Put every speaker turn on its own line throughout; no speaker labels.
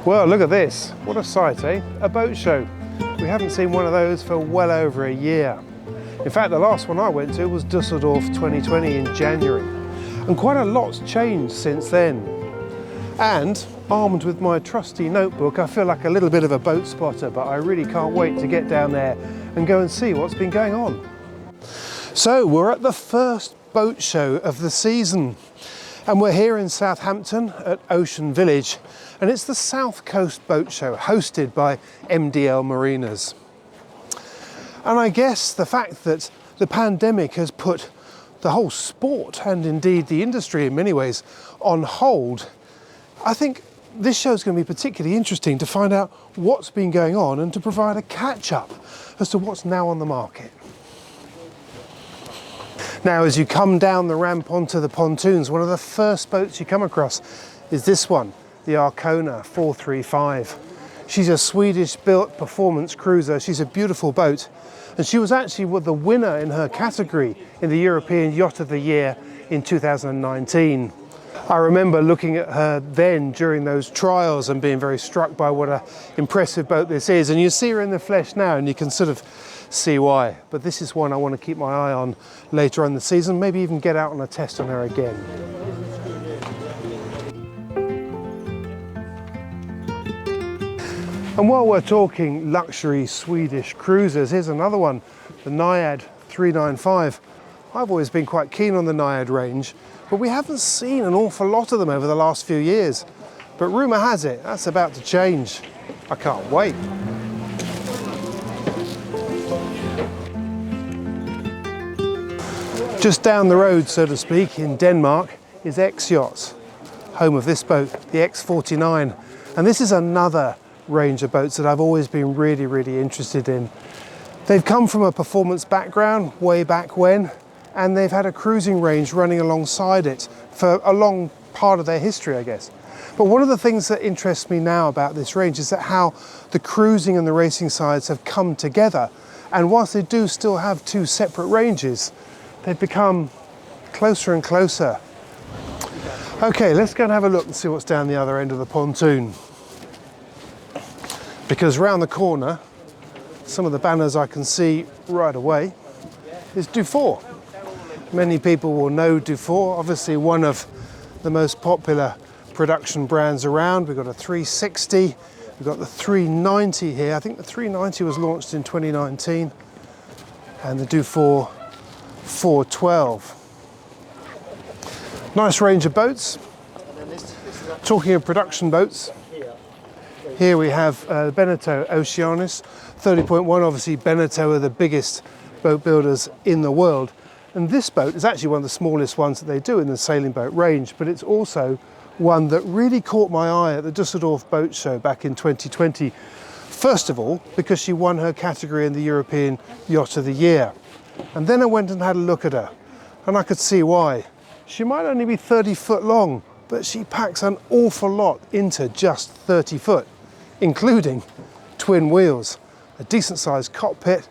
Well, look at this. What a sight, eh? A boat show. We haven't seen one of those for well over a year. In fact, the last one I went to was Düsseldorf 2020 in January. And quite a lot's changed since then. And armed with my trusty notebook, I feel like a little bit of a boat spotter, but I really can't wait to get down there and go and see what's been going on. So we're at the first boat show of the season. And we're here in Southampton at Ocean Village, and it's the South Coast Boat Show hosted by MDL Marinas. And I guess the fact that the pandemic has put the whole sport and indeed the industry in many ways on hold, I think this show is going to be particularly interesting to find out what's been going on and to provide a catch-up as to what's now on the market. Now, as you come down the ramp onto the pontoons, one of the first boats you come across is this one, the Arcona 435. She's a Swedish-built performance cruiser. She's a beautiful boat, and she was actually the winner in her category in the European Yacht of the Year in 2019. I remember looking at her then during those trials and being very struck by what an impressive boat this is. And you see her in the flesh now and you can sort of see why. But this is one I want to keep my eye on later on in the season, maybe even get out on a test on her again. And while we're talking luxury Swedish cruisers, here's another one, the Najad 395. I've always been quite keen on the Najad range, but we haven't seen an awful lot of them over the last few years. But rumour has it, that's about to change. I can't wait. Just down the road, so to speak, in Denmark, is X-Yachts, home of this boat, the X49. And this is another range of boats that I've always been really interested in. They've come from a performance background way back when, and they've had a cruising range running alongside it for a long part of their history, I guess. But one of the things that interests me now about this range is that how the cruising and the racing sides have come together. And whilst they do still have two separate ranges, they've become closer and closer. Okay, let's go and have a look and see what's down the other end of the pontoon. Because round the corner, some of the banners I can see right away is Dufour. Many people will know Dufour, obviously one of the most popular production brands around. We've got a 360, we've got the 390 here. I think the 390 was launched in 2019, and the Dufour 412. Nice range of boats. Talking of production boats, here we have Beneteau Oceanis 30.1. Obviously Beneteau are the biggest boat builders in the world, and this boat is actually one of the smallest ones that they do in the sailing boat range, but it's also one that really caught my eye at the Düsseldorf Boat Show back in 2020. First of all, because she won her category in the European Yacht of the Year. And then I went and had a look at her, and I could see why. She might only be 30 foot long, but she packs an awful lot into just 30 foot, including twin wheels, a decent sized cockpit,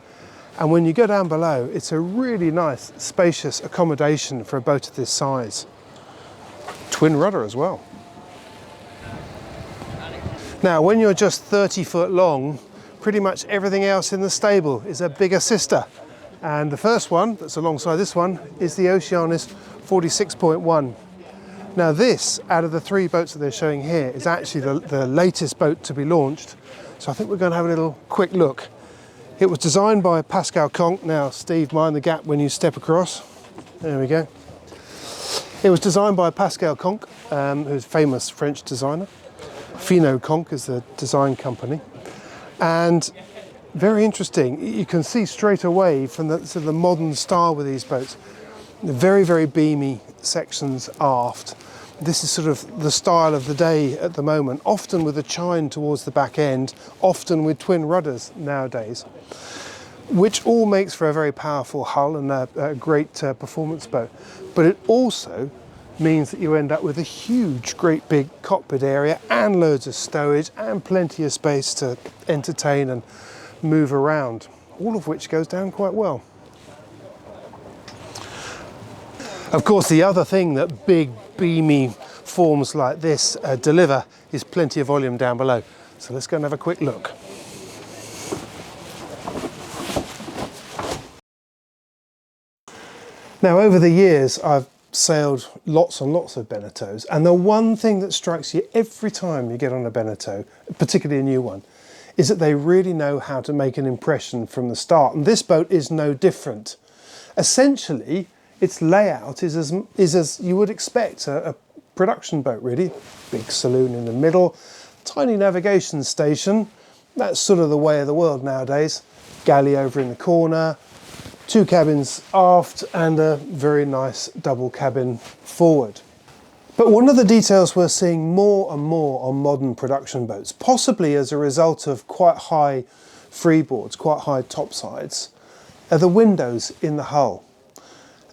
and when you go down below, it's a really nice, spacious accommodation for a boat of this size. Twin rudder as well. Now, when you're just 30 foot long, pretty much everything else in the stable is a bigger sister. And the first one that's alongside this one is the Oceanis 46.1. Now this, out of the three boats that they're showing here, is actually the latest boat to be launched. So I think we're going to have a little quick look. It was designed by Pascal Conque. Now, Steve, mind the gap when you step across. There we go. It was designed by Pascal Conque, who's a famous French designer. Finot Conque is the design company. And very interesting. You can see straight away from the sort of the modern style with these boats, the very beamy sections aft. This is sort of the style of the day at the moment, often with a chine towards the back end, often with twin rudders nowadays, which all makes for a very powerful hull and a great performance boat. But it also means that you end up with a huge, great big cockpit area and loads of stowage and plenty of space to entertain and move around, all of which goes down quite well. Of course, the other thing that big, beamy forms like this deliver is plenty of volume down below. So let's go and have a quick look. Now, over the years, I've sailed lots and lots of Beneteaus, and the one thing that strikes you every time you get on a Beneteau, particularly a new one, is that they really know how to make an impression from the start, and this boat is no different. Essentially, its layout is as you would expect a production boat, really. Big saloon in the middle, tiny navigation station, that's sort of the way of the world nowadays, galley over in the corner, 2 cabins aft and a very nice double cabin forward. But one of the details we're seeing more and more on modern production boats, possibly as a result of quite high freeboards, quite high topsides, are the windows in the hull.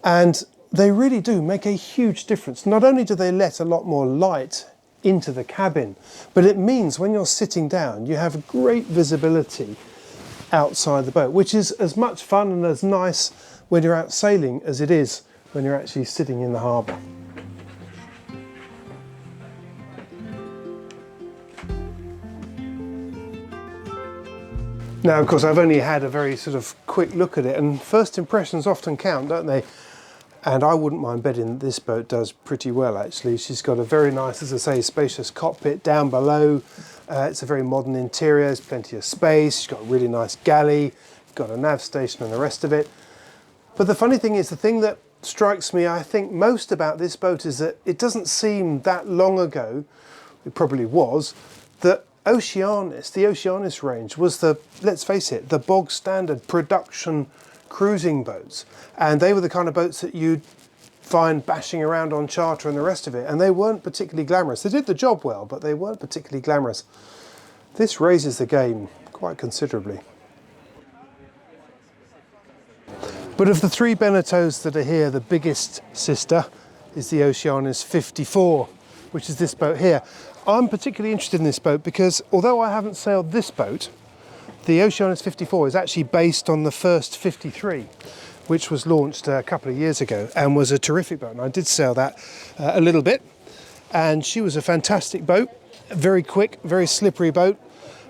And they really do make a huge difference. Not only do they let a lot more light into the cabin, but it means when you're sitting down, you have great visibility outside the boat, which is as much fun and as nice when you're out sailing as it is when you're actually sitting in the harbour. Now, of course, I've only had a very sort of quick look at it, and first impressions often count, don't they? And I wouldn't mind betting that this boat does pretty well, actually. She's got a very nice, as I say, spacious cockpit down below. It's a very modern interior, there's plenty of space, she's got a really nice galley, got a nav station and the rest of it. But the funny thing is, the thing that strikes me, I think, most about this boat is that it doesn't seem that long ago, it probably was, that Oceanis, the Oceanis range, was the, let's face it, the bog standard production cruising boats. And they were the kind of boats that you'd find bashing around on charter and the rest of it, and they weren't particularly glamorous. They did the job well, but they weren't particularly glamorous. This raises the game quite considerably. But of the 3 Beneteaus that are here, the biggest sister is the Oceanis 54, which is this boat here. I'm particularly interested in this boat because although I haven't sailed this boat, the Oceanis 54 is actually based on the first 53, which was launched a couple of years ago and was a terrific boat. And I did sail that a little bit, and she was a fantastic boat, very quick, very slippery boat,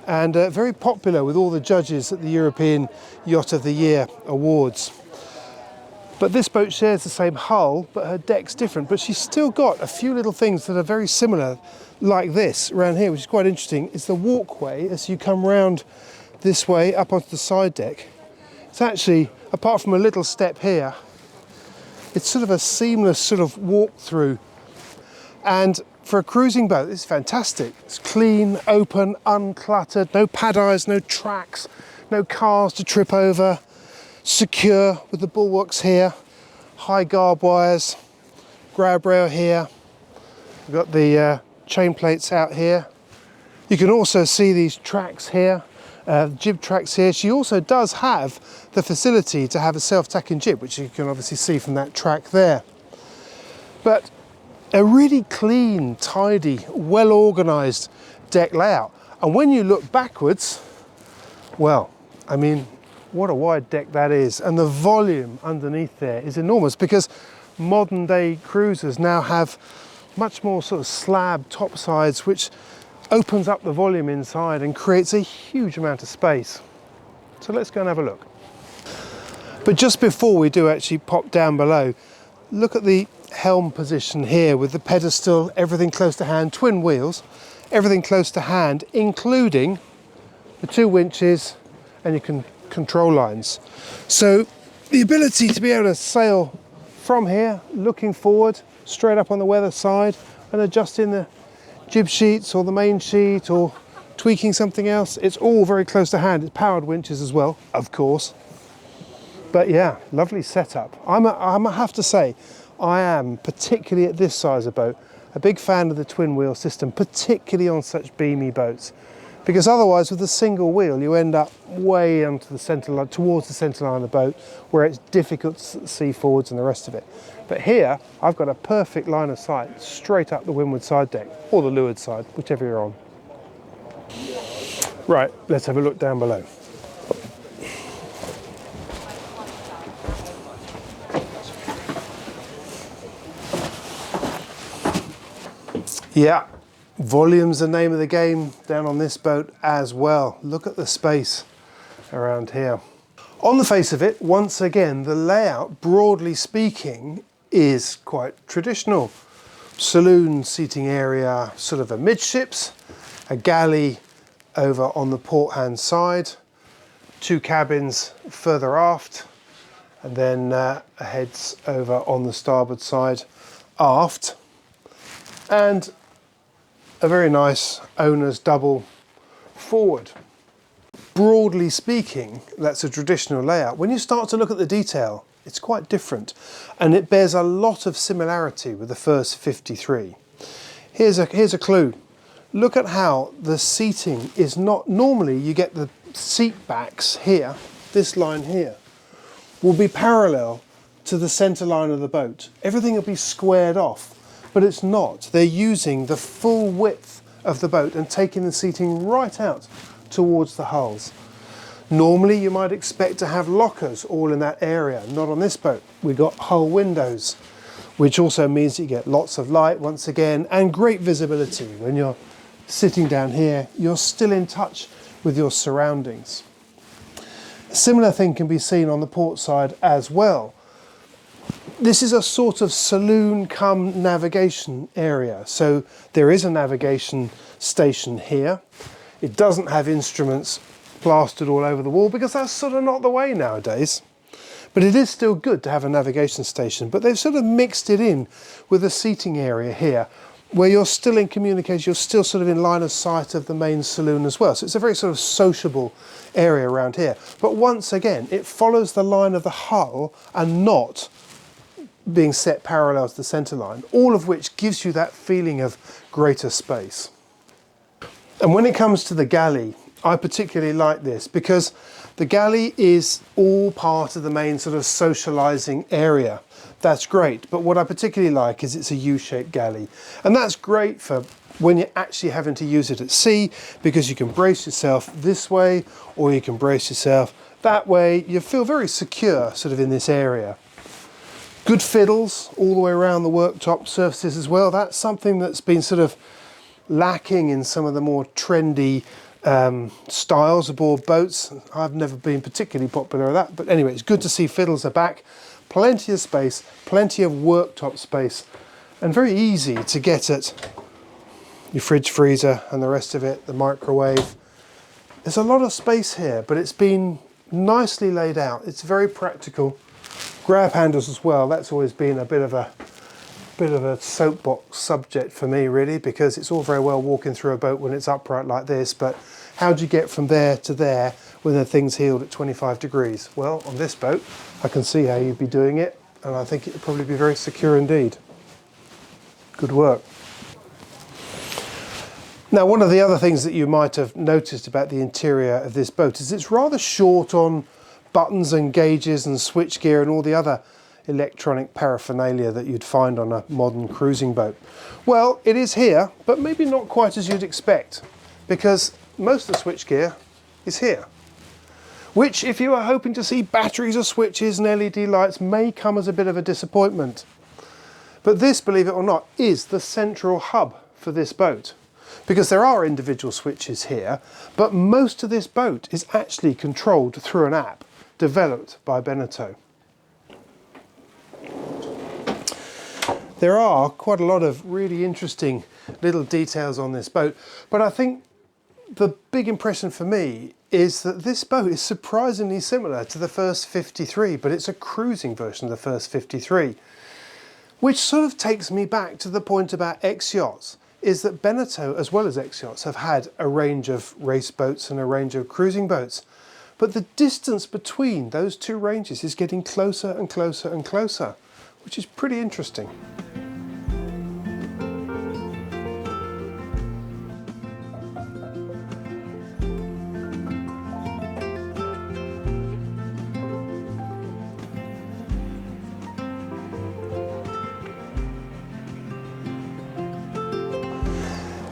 and very popular with all the judges at the European Yacht of the Year awards. But this boat shares the same hull, but her deck's different. But she's still got a few little things that are very similar, like this around here, which is quite interesting. It's the walkway as you come round this way up onto the side deck. It's actually, apart from a little step here, it's sort of a seamless sort of walk through. And for a cruising boat, this is fantastic. It's clean, open, uncluttered, no pad eyes, no tracks, no cars to trip over. Secure with the bulwarks here, high garb wires, grab rail here. We've got the chain plates out here. You can also see these tracks here, jib tracks here. She also does have the facility to have a self-tacking jib, which you can obviously see from that track there. But a really clean, tidy, well-organised deck layout. And when you look backwards, well, I mean, what a wide deck that is, and the volume underneath there is enormous because modern day cruisers now have much more sort of slab topsides, which opens up the volume inside and creates a huge amount of space. So let's go and have a look. But just before we do actually pop down below, look at the helm position here with the pedestal, everything close to hand, twin wheels, everything close to hand, including the 2 winches, and you can control lines. So the ability to be able to sail from here, looking forward, straight up on the weather side, and adjusting the jib sheets or the main sheet or tweaking something else, it's all very close to hand. It's powered winches as well, of course. But yeah, lovely setup. I have to say, I am, particularly at this size of boat, a big fan of the twin wheel system, particularly on such beamy boats. Because otherwise, with a single wheel, you end up way onto the centre line, towards the centre line of the boat, where it's difficult to see forwards and the rest of it. But here, I've got a perfect line of sight straight up the windward side deck, or the leeward side, whichever you're on. Right, let's have a look down below. Yeah, volume's the name of the game down on this boat as well. Look at the space around here. On the face of it, once again, the layout, broadly speaking, is quite traditional. Saloon seating area, sort of amidships, a galley over on the port hand side, 2 cabins further aft, and then heads over on the starboard side aft, and a very nice owner's double forward. Broadly speaking, that's a traditional layout. When you start to look at the detail, it's quite different, and it bears a lot of similarity with the first 53. Here's a clue. Look at how the seating is not, normally you get the seat backs here, this line here, will be parallel to the center line of the boat. Everything will be squared off, but it's not. They're using the full width of the boat and taking the seating right out towards the hulls. Normally you might expect to have lockers all in that area. Not on this boat. We've got hull windows, which also means you get lots of light once again and great visibility. When you're sitting down here, you're still in touch with your surroundings. A similar thing can be seen on the port side as well. This is a sort of saloon cum navigation area. So there is a navigation station here. It doesn't have instruments plastered all over the wall because that's sort of not the way nowadays. But it is still good to have a navigation station. But they've sort of mixed it in with a seating area here where you're still in communication, you're still sort of in line of sight of the main saloon as well. So it's a very sort of sociable area around here. But once again, it follows the line of the hull and not being set parallel to the center line, all of which gives you that feeling of greater space. And when it comes to the galley, I particularly like this because the galley is all part of the main sort of socializing area. That's great, but what I particularly like is it's a U-shaped galley. And that's great for when you're actually having to use it at sea, because you can brace yourself this way or you can brace yourself that way. You feel very secure sort of in this area. Good fiddles all the way around the worktop surfaces as well. That's something that's been sort of lacking in some of the more trendy styles aboard boats. I've never been particularly popular at that, but anyway, it's good to see fiddles are back. Plenty of space, plenty of worktop space, and very easy to get at your fridge, freezer, and the rest of it, the microwave. There's a lot of space here, but it's been nicely laid out. It's very practical. Grab handles as well. That's always been a bit of a soapbox subject for me, really, because it's all very well walking through a boat when it's upright like this, but how do you get from there to there when the thing's heeled at 25 degrees? Well, on this boat, I can see how you'd be doing it, and I think it would probably be very secure indeed. Good work. Now, one of the other things that you might have noticed about the interior of this boat is it's rather short on buttons and gauges and switchgear and all the other electronic paraphernalia that you'd find on a modern cruising boat. Well, it is here, but maybe not quite as you'd expect, because most of the switchgear is here, which, if you are hoping to see batteries or switches and LED lights, may come as a bit of a disappointment. But this, believe it or not, is the central hub for this boat, because there are individual switches here, but most of this boat is actually controlled through an app developed by Beneteau. There are quite a lot of really interesting little details on this boat, but I think the big impression for me is that this boat is surprisingly similar to the first 53, but it's a cruising version of the first 53, which sort of takes me back to the point about X-Yachts, is that Beneteau, as well as X-Yachts, have had a range of race boats and a range of cruising boats, but the distance between those two ranges is getting closer and closer and closer, which is pretty interesting.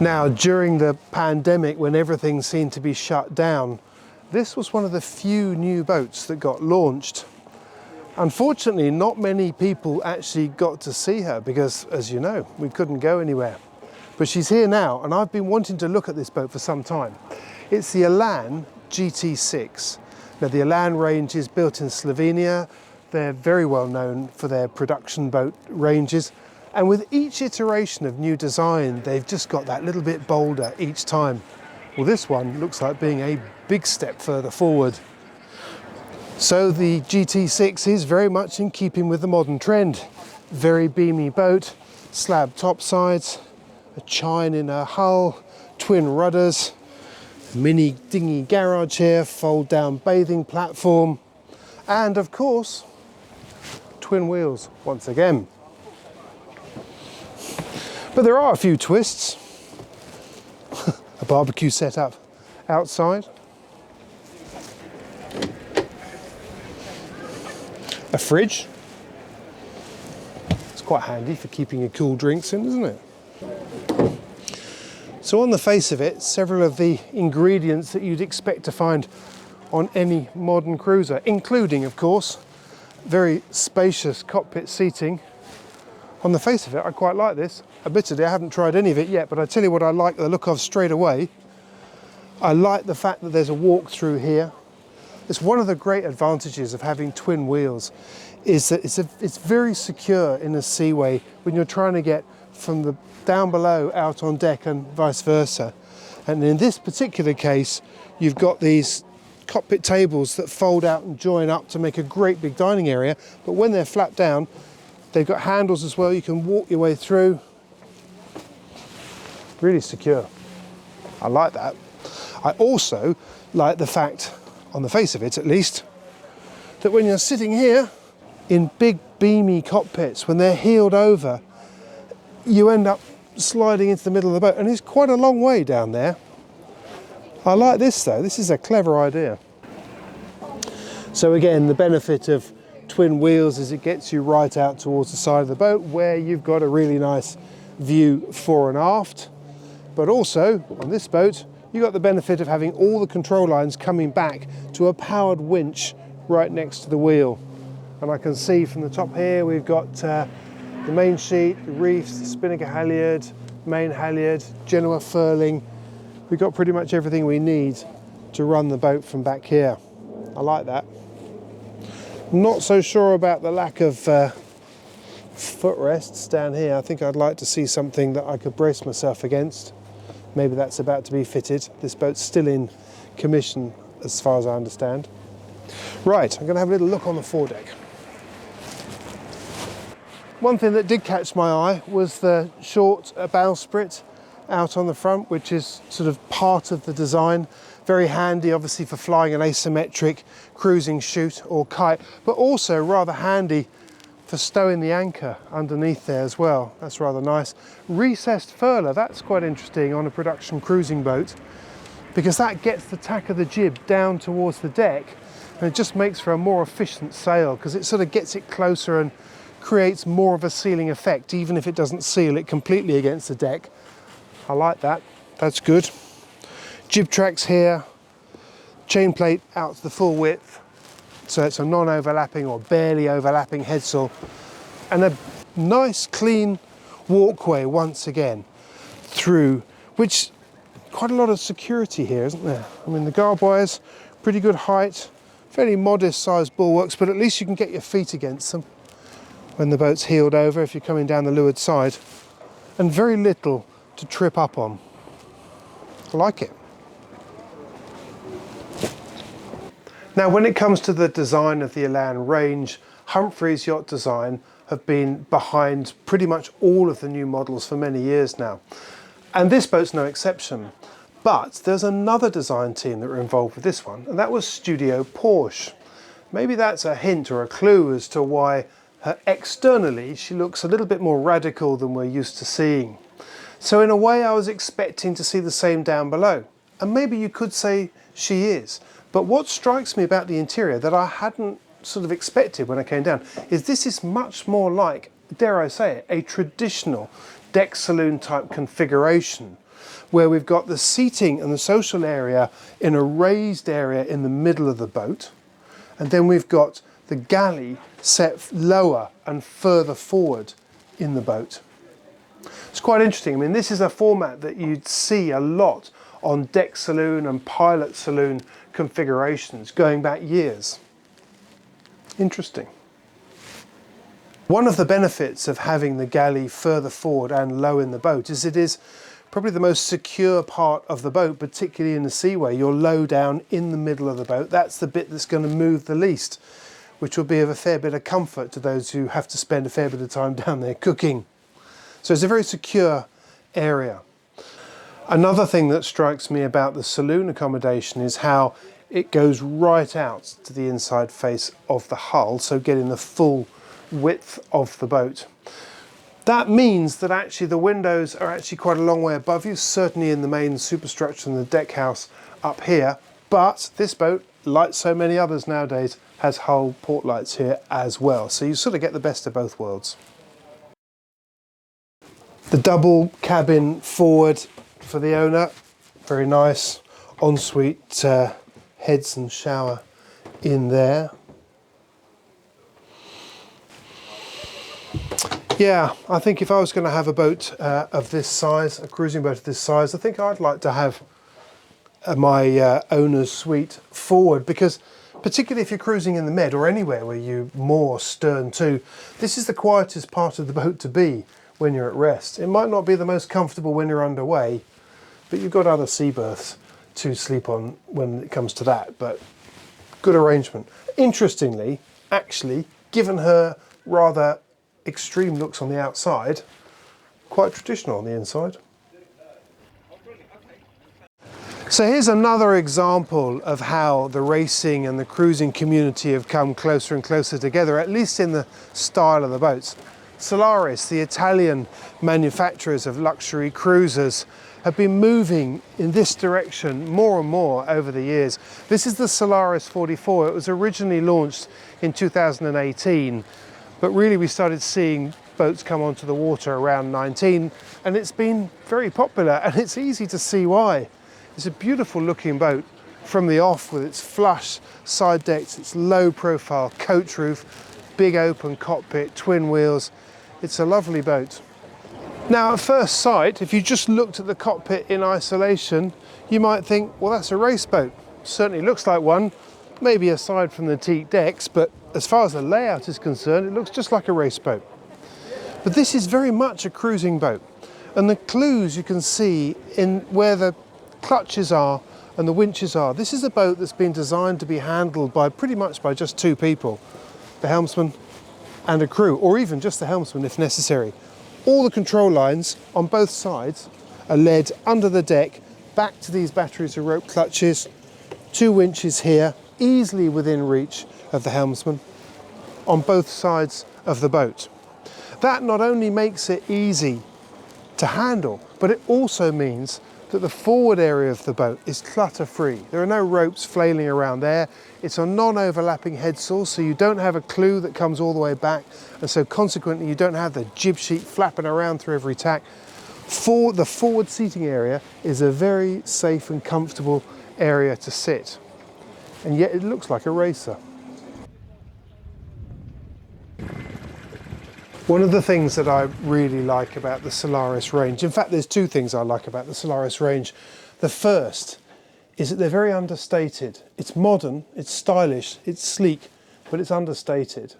Now, during the pandemic, when everything seemed to be shut down, this was one of the few new boats that got launched. Unfortunately, not many people actually got to see her because, as you know, we couldn't go anywhere. But she's here now, and I've been wanting to look at this boat for some time. It's the Elan GT6. Now, the Elan range is built in Slovenia. They're very well known for their production boat ranges. And with each iteration of new design, they've just got that little bit bolder each time. Well, this one looks like being a big step further forward. So the GT6 is very much in keeping with the modern trend. Very beamy boat, slab topsides, a chine in her hull, twin rudders, mini dinghy garage here, fold down bathing platform, and of course, twin wheels once again. But there are a few twists. A barbecue setup outside. A fridge. It's quite handy for keeping your cool drinks in, isn't it? So on the face of it, several of the ingredients that you'd expect to find on any modern cruiser, including, of course, very spacious cockpit seating. On the face of it, I quite like this. Admittedly, I haven't tried any of it yet, but I tell you what I like the look of straight away. I like the fact that there's a walk through here. It's one of the great advantages of having twin wheels, is that it's very secure in a seaway when you're trying to get from the down below out on deck and vice versa. And in this particular case, you've got these cockpit tables that fold out and join up to make a great big dining area, but when they're flat down, they've got handles as well. You can walk your way through. Really secure. I like that. I also like the fact, on the face of it at least, that when you're sitting here in big beamy cockpits, when they're heeled over, you end up sliding into the middle of the boat, and it's quite a long way down there. I like this though. This is a clever idea. So again, the benefit of twin wheels is it gets you right out towards the side of the boat where you've got a really nice view fore and aft. But also on this boat, you've got the benefit of having all the control lines coming back to a powered winch right next to the wheel. And I can see from the top here, we've got the main sheet, the reefs, the spinnaker halyard, main halyard, Genoa furling. We've got pretty much everything we need to run the boat from back here. I like that. Not so sure about the lack of footrests down here. I think I'd like to see something that I could brace myself against. Maybe that's about to be fitted. This boat's still in commission as far as I understand. Right, I'm going to have a little look on the foredeck. One thing that did catch my eye was the short bowsprit out on the front, which is sort of part of the design. Very handy, obviously, for flying an asymmetric cruising chute or kite, but also rather handy for stowing the anchor underneath there as well. That's rather nice. Recessed furler, that's quite interesting on a production cruising boat, because that gets the tack of the jib down towards the deck, and it just makes for a more efficient sail, because it sort of gets it closer and creates more of a sealing effect, even if it doesn't seal it completely against the deck. I like that, that's good. Jib tracks here, chain plate out to the full width, so it's a non-overlapping or barely overlapping headsail, and a nice clean walkway once again through, which quite a lot of security here, isn't there? I mean, the guard wires, pretty good height, fairly modest sized bulwarks, but at least you can get your feet against them when the boat's heeled over if you're coming down the leeward side, and very little to trip up on. I like it. Now, when it comes to the design of the Elan range, Humphrey's Yacht Design have been behind pretty much all of the new models for many years now. And this boat's no exception. But there's another design team that were involved with this one, and that was Studio Porsche. Maybe that's a hint or a clue as to why externally she looks a little bit more radical than we're used to seeing. So in a way, I was expecting to see the same down below. And maybe you could say she is. But what strikes me about the interior that I hadn't sort of expected when I came down is this is much more like, dare I say it, a traditional deck saloon type configuration, where we've got the seating and the social area in a raised area in the middle of the boat, and then we've got the galley set lower and further forward in the boat. It's quite interesting. I mean, this is a format that you'd see a lot on deck saloon and pilot saloon configurations going back years. Interesting. One of the benefits of having the galley further forward and low in the boat is it is probably the most secure part of the boat, particularly in the seaway. You're low down in the middle of the boat. That's the bit that's going to move the least, which will be of a fair bit of comfort to those who have to spend a fair bit of time down there cooking. So it's a very secure area. Another thing that strikes me about the saloon accommodation is how it goes right out to the inside face of the hull, so getting the full width of the boat. That means that actually the windows are actually quite a long way above you, certainly in the main superstructure and the deck house up here, but this boat, like so many others nowadays, has hull port lights here as well, so you sort of get the best of both worlds. The double cabin forward for the owner, very nice ensuite heads and shower in there. Yeah, I think if I was going to have a boat of this size, a cruising boat of this size, I think I'd like to have my owner's suite forward, because particularly if you're cruising in the Med or anywhere where you moor stern to, this is the quietest part of the boat to be when you're at rest. It might not be the most comfortable when you're underway, but you've got other sea berths to sleep on when it comes to that, but good arrangement. Interestingly, actually, given her rather extreme looks on the outside, quite traditional on the inside. So here's another example of how the racing and the cruising community have come closer and closer together, at least in the style of the boats. Solaris, the Italian manufacturers of luxury cruisers, have been moving in this direction more and more over the years. This is the Solaris 44. It was originally launched in 2018, but really we started seeing boats come onto the water around 19, and it's been very popular, and it's easy to see why. It's a beautiful looking boat from the off with its flush side decks, its low profile coach roof, big open cockpit, twin wheels. It's a lovely boat. Now at first sight, if you just looked at the cockpit in isolation, you might think, well, that's a race boat. Certainly looks like one, maybe aside from the teak decks, but as far as the layout is concerned, it looks just like a race boat. But this is very much a cruising boat, and the clues you can see in where the clutches are and the winches are. This is a boat that's been designed to be handled by pretty much by just two people, the helmsman and a crew, or even just the helmsman if necessary. All the control lines on both sides are led under the deck back to these batteries of rope clutches, two winches here, easily within reach of the helmsman on both sides of the boat. That not only makes it easy to handle, but it also means that the forward area of the boat is clutter-free. There are no ropes flailing around there. It's a non-overlapping headsail, so you don't have a clew that comes all the way back, and so consequently you don't have the jib sheet flapping around through every tack. The forward seating area is a very safe and comfortable area to sit, and yet it looks like a racer. One of the things that I really like about the Solaris range, in fact there's two things I like about the Solaris range. The first is that they're very understated. It's modern, it's stylish, it's sleek, but it's understated.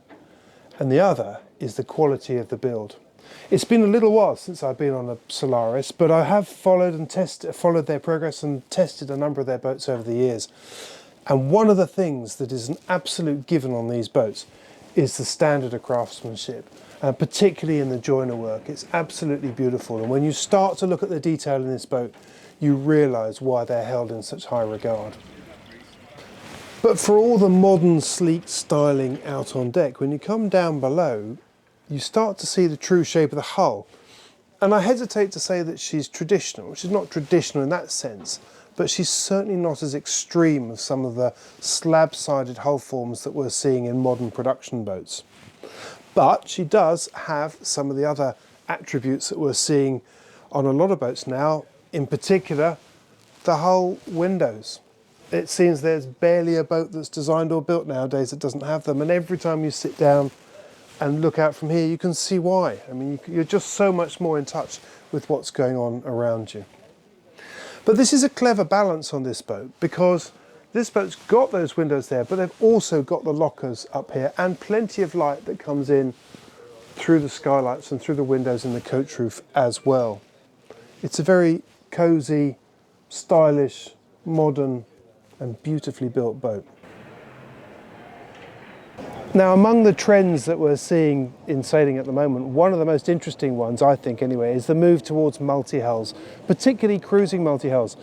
And the other is the quality of the build. It's been a little while since I've been on a Solaris, but I have followed their progress and tested a number of their boats over the years. And one of the things that is an absolute given on these boats is the standard of craftsmanship. Particularly in the joiner work. It's absolutely beautiful, and when you start to look at the detail in this boat, you realise why they're held in such high regard. But for all the modern sleek styling out on deck, when you come down below, you start to see the true shape of the hull. And I hesitate to say that she's traditional. She's not traditional in that sense, but she's certainly not as extreme as some of the slab-sided hull forms that we're seeing in modern production boats. But she does have some of the other attributes that we're seeing on a lot of boats now, in particular the hull windows. It seems there's barely a boat that's designed or built nowadays that doesn't have them, and every time you sit down and look out from here, you can see why. I mean, you're just so much more in touch with what's going on around you. But this is a clever balance on this boat, because this boat's got those windows there, but they've also got the lockers up here and plenty of light that comes in through the skylights and through the windows in the coach roof as well. It's a very cosy, stylish, modern and beautifully built boat. Now, among the trends that we're seeing in sailing at the moment, one of the most interesting ones, I think anyway, is the move towards multi-hulls, particularly cruising multi-hulls.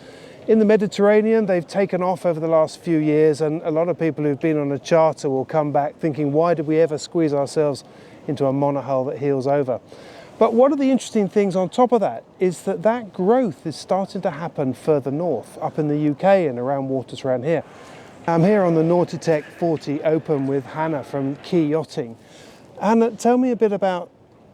In the Mediterranean, they've taken off over the last few years, and a lot of people who've been on a charter will come back thinking, why did we ever squeeze ourselves into a monohull that heels over? But one of the interesting things on top of that is that that growth is starting to happen further north, up in the UK and around waters around here. I'm here on the Nautitech 40 Open with Hannah from Key Yachting. Hannah, tell me a bit about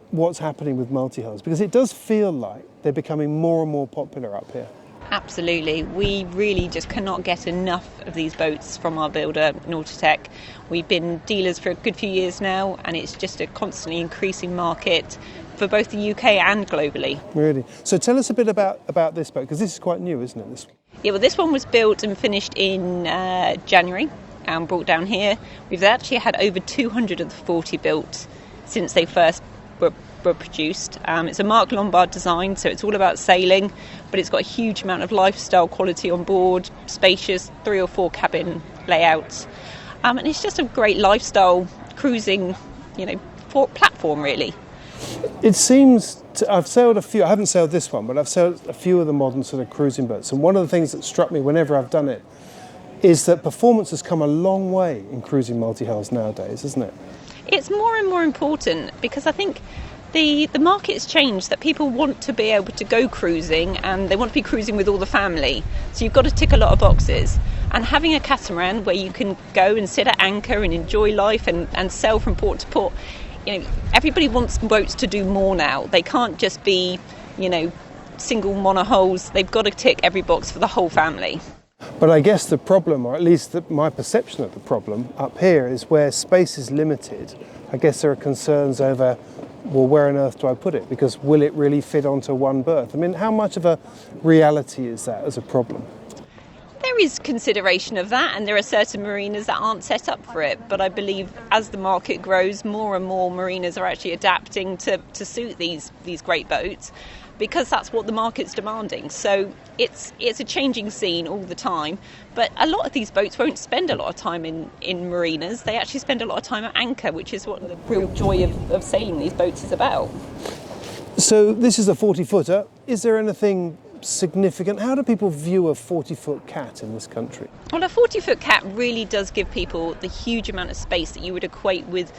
what's happening with multi-hulls, because it does feel like they're becoming more and more popular up here.
Absolutely. We really just cannot get enough of these boats from our builder, Nautitech. We've been dealers for a good few years now, and it's just a constantly increasing market for both the UK and globally.
Really? So tell us a bit about this boat, because this is quite new, isn't it?
Yeah, well, this one was built and finished in January and brought down here. We've actually had over 200 of the 40 built since they first were produced. It's a Mark Lombard design, so it's all about sailing, but it's got a huge amount of lifestyle quality on board, spacious 3 or 4 cabin layouts. And it's just a great lifestyle cruising, platform, really.
It seems I've sailed a few. I haven't sailed this one, but I've sailed a few of the modern sort of cruising boats. And one of the things that struck me whenever I've done it is that performance has come a long way in cruising multi-hulls nowadays, isn't it?
It's more and more important, because I think the market's changed, that people want to be able to go cruising and they want to be cruising with all the family. So you've got to tick a lot of boxes. And having a catamaran where you can go and sit at anchor and enjoy life and sail from port to port, everybody wants boats to do more now. They can't just be, single monohulls. They've got to tick every box for the whole family.
But I guess the problem, or at least my perception of the problem up here, is where space is limited. I guess there are concerns over, well, where on earth do I put it? Because will it really fit onto one berth? I mean, how much of a reality is that as a problem?
There is consideration of that, and there are certain marinas that aren't set up for it. But I believe as the market grows, more and more marinas are actually adapting to suit these great boats, because that's what the market's demanding. So it's a changing scene all the time. But a lot of these boats won't spend a lot of time in marinas. They actually spend a lot of time at anchor, which is what the real joy of sailing these boats is about.
So this is a 40-footer. Is there anything significant? How do people view a 40-foot cat in this country?
Well, a 40-foot cat really does give people the huge amount of space that you would equate with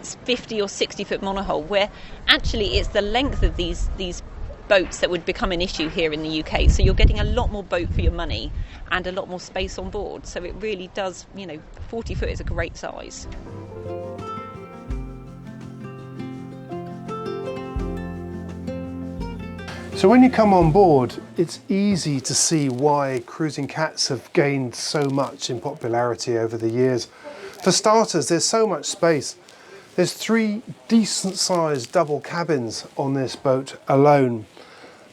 50 or 60-foot monohull, where actually it's the length of these boats that would become an issue here in the UK. So you're getting a lot more boat for your money and a lot more space on board. So it really does, 40 foot is a great size.
So when you come on board, it's easy to see why cruising cats have gained so much in popularity over the years. For starters, there's so much space. There's 3 decent-sized double cabins on this boat alone.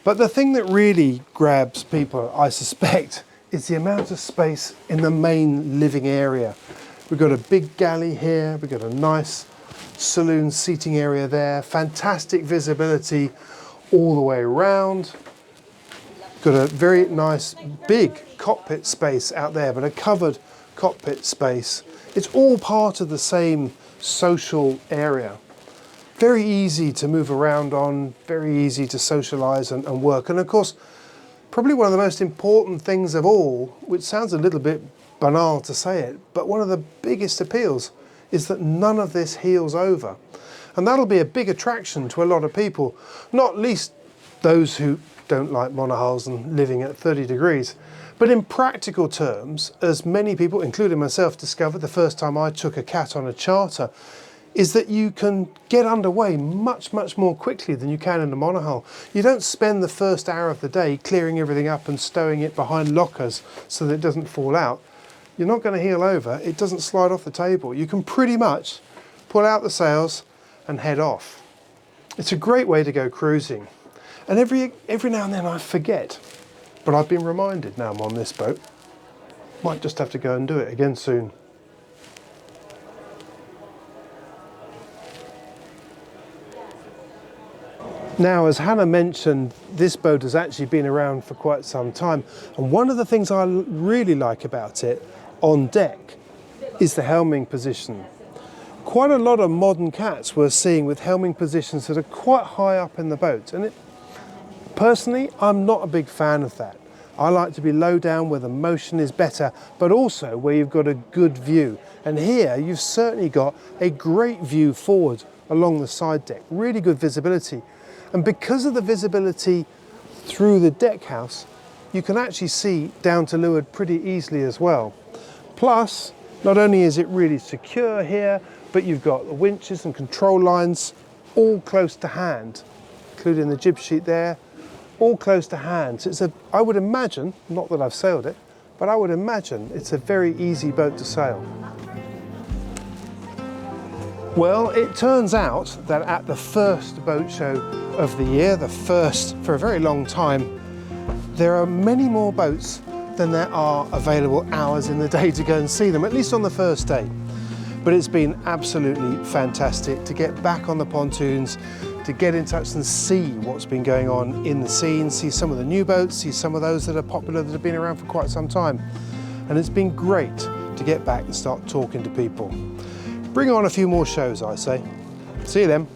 But the thing that really grabs people, I suspect, is the amount of space in the main living area. We've got a big galley here, we've got a nice saloon seating area there, fantastic visibility all the way around. Got a very nice big cockpit space out there, but a covered cockpit space. It's all part of the same social area. Very easy to move around on, very easy to socialise and work. And of course, probably one of the most important things of all, which sounds a little bit banal to say it, but one of the biggest appeals is that none of this heels over. And that'll be a big attraction to a lot of people, not least those who don't like monohulls and living at 30 degrees. But in practical terms, as many people, including myself, discovered the first time I took a cat on a charter, is that you can get underway much, much more quickly than you can in a monohull. You don't spend the first hour of the day clearing everything up and stowing it behind lockers so that it doesn't fall out. You're not going to heel over, it doesn't slide off the table. You can pretty much pull out the sails, and head off. It's a great way to go cruising. And every now and then I forget, but I've been reminded now I'm on this boat. Might just have to go and do it again soon. Now, as Hannah mentioned, this boat has actually been around for quite some time. And one of the things I really like about it on deck is the helming position. Quite a lot of modern cats we're seeing with helming positions that are quite high up in the boat. And personally, I'm not a big fan of that. I like to be low down where the motion is better, but also where you've got a good view. And here you've certainly got a great view forward along the side deck, really good visibility. And because of the visibility through the deck house, you can actually see down to leeward pretty easily as well. Plus, not only is it really secure here, but you've got the winches and control lines all close to hand, including the jib sheet there, all close to hand. So I would imagine, not that I've sailed it, but I would imagine it's a very easy boat to sail. Well, it turns out that at the first boat show of the year, the first for a very long time, there are many more boats than there are available hours in the day to go and see them, at least on the first day. But it's been absolutely fantastic to get back on the pontoons, to get in touch and see what's been going on in the scene, see some of the new boats, see some of those that are popular that have been around for quite some time. And it's been great to get back and start talking to people. Bring on a few more shows, I say. See you then.